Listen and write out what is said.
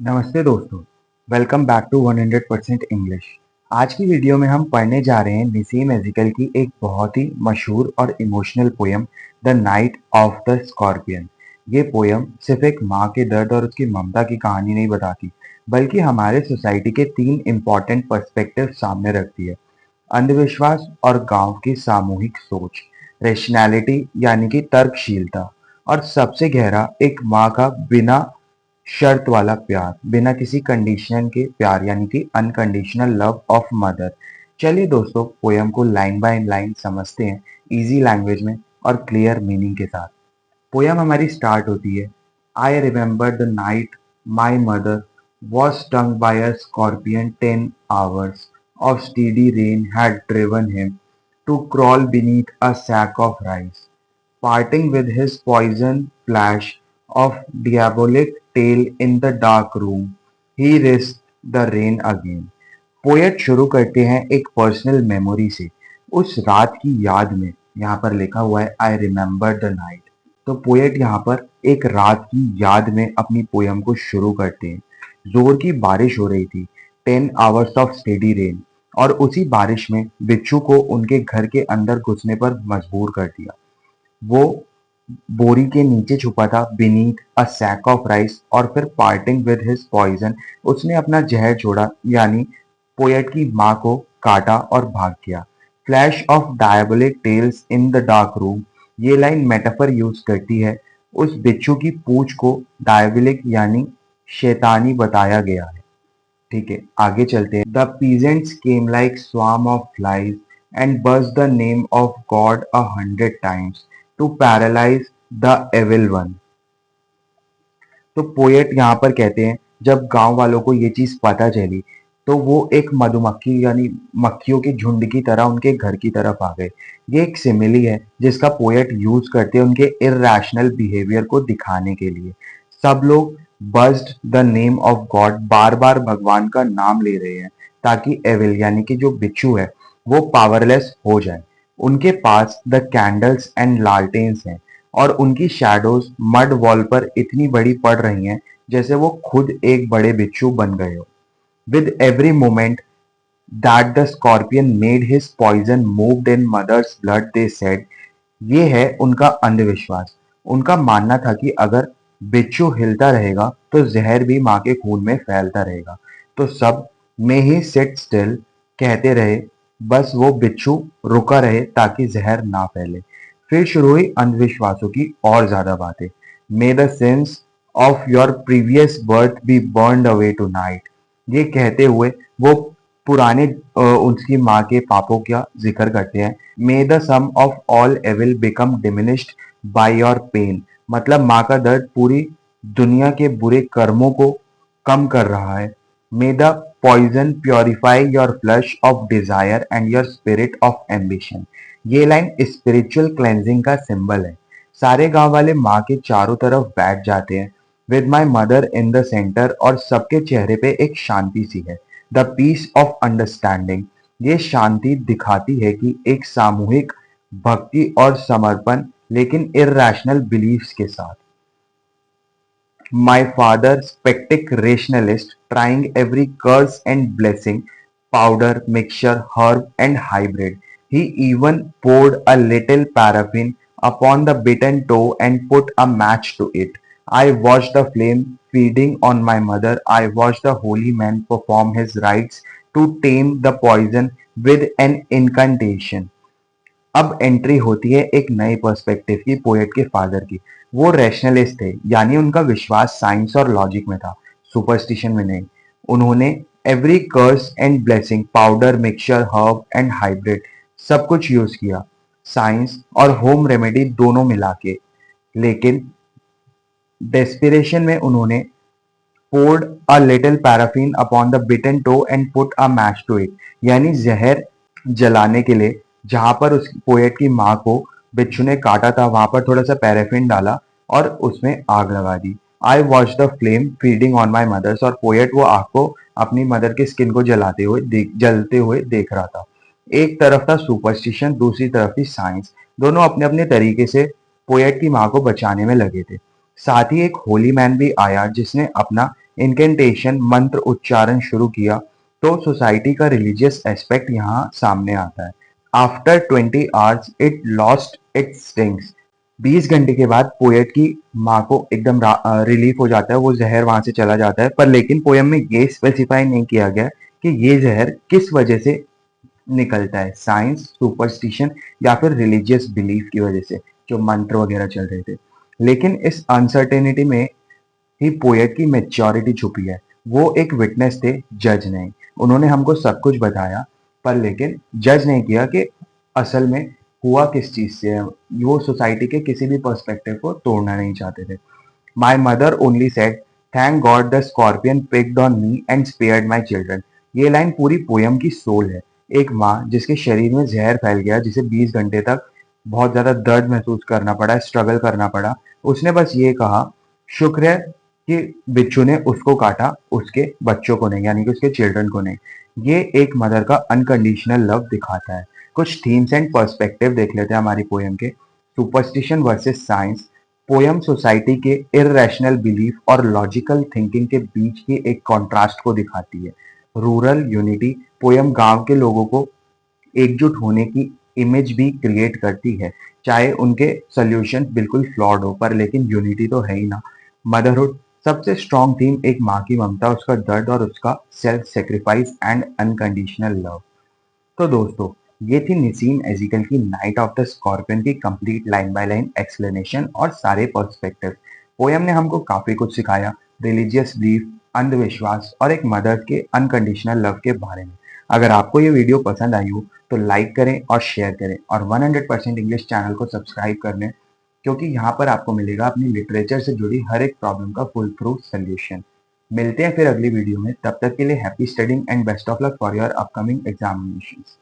नमस्ते दोस्तों, welcome back to 100% English. आज की वीडियो में हम पढ़ने जा रहे हैं निसीम एज़िकल की एक बहुत ही मशहूर और emotional poem the night of the scorpion. ये पोयम सिर्फ एक माँ के दर्द और उसकी ममता की कहानी नहीं बताती, बल्कि हमारे सोसाइटी के 3 इम्पॉर्टेंट पर्सपेक्टिव सामने रखती है। अंधविश्वास और गांव की सामूहिक सोच, रैशनैलिटी यानी कि तर्कशीलता, और सबसे गहरा एक माँ का बिना शर्त वाला प्यार, बिना किसी कंडीशन के प्यार यानी कि अनकंडीशनल लव ऑफ मदर। चलिए दोस्तों, पोयम को लाइन बाय लाइन समझते हैं, इजी लैंग्वेज में और क्लियर मीनिंग के साथ। पोयम हमारी स्टार्ट होती है। I remember the night my mother was stung by a scorpion 10 hours of steady rain had driven him to crawl beneath a sack of rice. Parting with his poison flash of diabolic tail in the dark room, he risked the rain again. Poet शुरू करते हैं एक personal memory से, उस रात की याद में। यहाँ पर लिखा हुआ है आई रिमेंबर द नाइट। तो पोएट यहाँ पर एक रात की याद में अपनी पोयम को शुरू करते हैं। जोर की बारिश हो रही थी, 10 hours ऑफ स्टेडी रेन, और उसी बारिश में बिच्छू को उनके घर के अंदर घुसने पर मजबूर कर दिया। वो बोरी के नीचे छुपा था, beneath a sack of rice, और फिर पार्टिंग विद हिज पॉइजन, उसने अपना जहर छोड़ा, यानी पोएट की माँ को काटा और भाग गया। Flash of diabolic tales in the dark room, ये लाइन मेटाफर यूज करती है। उस बिच्छू की पूंछ को डायबोलिक यानी शैतानी बताया गया है। ठीक है, आगे चलते हैं। The peasants came like swarm of flies and buzz the name of God 100 times to paralyse the evil one. तो पोएट यहाँ पर कहते हैं, जब गांव वालों को ये चीज पता चली तो वो एक मधुमक्खी यानी मक्खियों के झुंड की तरह उनके घर की तरफ आ गए। ये एक सिमिली है जिसका पोएट यूज करते हैं उनके इरैशनल बिहेवियर को दिखाने के लिए। सब लोग बज्ड द नेम ऑफ गॉड, बार बार भगवान का नाम ले रहे हैं ताकि एविल यानी कि जो बिच्छू है वो पावरलेस हो जाए। उनके पास द कैंडल्स एंड लालटेन्स हैं, और उनकी शैडोज मड वॉल पर इतनी बड़ी पड़ रही हैं जैसे वो खुद एक बड़े बिच्छू बन गए हो। With every moment that the scorpion made his poison moved in mother's blood, they said. ये है उनका अंधविश्वास। उनका मानना था कि अगर बिच्छू हिलता रहेगा तो जहर भी माँ के खून में फैलता रहेगा। तो सब में ही सिट स्टिल कहते रहे, बस वो बिच्छू रुका रहे ताकि जहर ना फैले। फिर शुरू हुई अंधविश्वासों की और ज्यादा बातें। May the sins of your previous birth be burned away tonight. ये कहते हुए वो पुराने उसकी माँ के पापों का जिक्र करते हैं। May the sum of all evil become diminished by your pain. मतलब माँ का दर्द पूरी दुनिया के बुरे कर्मों को कम कर रहा है। May the poison purify your flesh of desire and your spirit of ambition. ये लाइन स्पिरिचुअल क्लेंजिंग का सिंबल है। सारे गांव वाले माँ के चारों तरफ बैठ जाते हैं, with my mother in the centre, और सबके चेहरे पे एक शांति सी है, द पीस ऑफ अंडरस्टैंडिंग। ये शांति दिखाती है कि एक सामूहिक भक्ति और समर्पण, लेकिन इरैशनल बिलीफ्स के साथ। My father, skeptic rationalist, trying every curse and blessing, powder, mixture, herb, and hybrid. He even poured a little paraffin upon the bitten toe and put a match to it. I watched the flame feeding on my mother. I watched the holy man perform his rites to tame the poison with an incantation. अब entry होती है एक नए perspective की, poet के father की। वो rationalist थे, यानी उनका विश्वास साइंस और लॉजिक में था, सुपरस्टिशन में नहीं। उन्होंने every curse and blessing, powder, mixture, herb and hybrid, सब कुछ यूज किया, साइंस और होम रेमेडी दोनों मिला के। लेकिन डेस्पिरेशन में उन्होंने poured a little paraffin upon the bitten toe and put a match to it, यानी जहर जलाने के लिए जहां पर उस पोएट की माँ को बिच्छू ने काटा था वहां पर थोड़ा सा पैराफिन डाला और उसमें आग लगा दी। I watch the flame feeding on my mother's, और पोएट वो आग को अपनी मदर के स्किन को जलते हुए देख रहा था। एक तरफ था सुपरस्टिशन, दूसरी तरफ थी साइंस। दोनों अपने अपने तरीके से पोएट की माँ को बचाने में लगे थे। साथ ही एक होली मैन भी आया जिसने अपना इनकेंटेशन मंत्र उच्चारण शुरू किया तो सोसाइटी का रिलीजियस एस्पेक्ट यहाँ सामने आता है। After 20 hours it lost its stings. 20 घंटे के बाद पोएट की माँ को एकदम रिलीफ हो जाता है, वो जहर वहां से चला जाता है। पर लेकिन पोयम में ये स्पेसिफाई नहीं किया गया कि ये जहर किस वजह से निकलता है, साइंस, सुपरस्टिशन या फिर रिलीजियस बिलीफ की वजह से, जो मंत्र वगैरह चल रहे थे। लेकिन इस अनसर्टेनिटी में ही पोएट की मेच्योरिटी छुपी है। वो एक विटनेस थे, जज नहीं। उन्होंने हमको सब कुछ बताया, पर लेकिन जज नहीं किया कि असल में हुआ किस चीज से है। वो सोसाइटी के किसी भी पर्सपेक्टिव को तोड़ना नहीं चाहते थे। My mother only said, thank God the scorpion picked on me and spared my children. ये लाइन पूरी पोयम की सोल है। एक माँ जिसके शरीर में जहर फैल गया, जिसे 20 घंटे तक बहुत ज्यादा दर्द महसूस करना पड़ा, स्ट्रगल करना पड़ा, उसने बस ये कहा, शुक्र है कि बिच्छू ने उसको काटा, उसके बच्चों को नहीं, यानी कि उसके चिल्ड्रन को नहीं। ये एक मदर का अनकंडीशनल लव दिखाता है। कुछ थीम्स एंड पर्सपेक्टिव देख लेते हैं हमारी पोयम के। Superstition versus science. Poem society के इररेशनल बिलीफ और लॉजिकल थिंकिंग के बीच की एक कॉन्ट्रास्ट को दिखाती है। Rural unity. पोयम गांव के लोगों को एकजुट होने की इमेज भी क्रिएट करती है, चाहे उनके सॉल्यूशन बिल्कुल फ्लॉड हो, पर लेकिन यूनिटी तो है ही ना। मदरहुड। सबसे स्ट्रॉन्ग थीम एक माँ की ममता, उसका दर्द और उसका self sacrifice and unconditional love. तो दोस्तों, ये थी निसीम एजिकल की नाइट ऑफ द स्कॉर्पियन की complete line by line explanation और सारे पर्सपेक्टिव। पोयम ने हमको काफी कुछ सिखाया, रिलीजियस बिलीफ, अंधविश्वास और एक मदर के अनकंडीशनल लव के बारे में। अगर आपको ये वीडियो पसंद आई हो तो लाइक करें और शेयर करें, और 100% इंग्लिश चैनल को सब्सक्राइब कर लें, क्योंकि यहाँ पर आपको मिलेगा अपनी लिटरेचर से जुड़ी हर एक प्रॉब्लम का फुल प्रूफ सोल्यूशन। मिलते हैं फिर अगली वीडियो में, तब तक के लिए happy studying and best of luck for your upcoming examinations.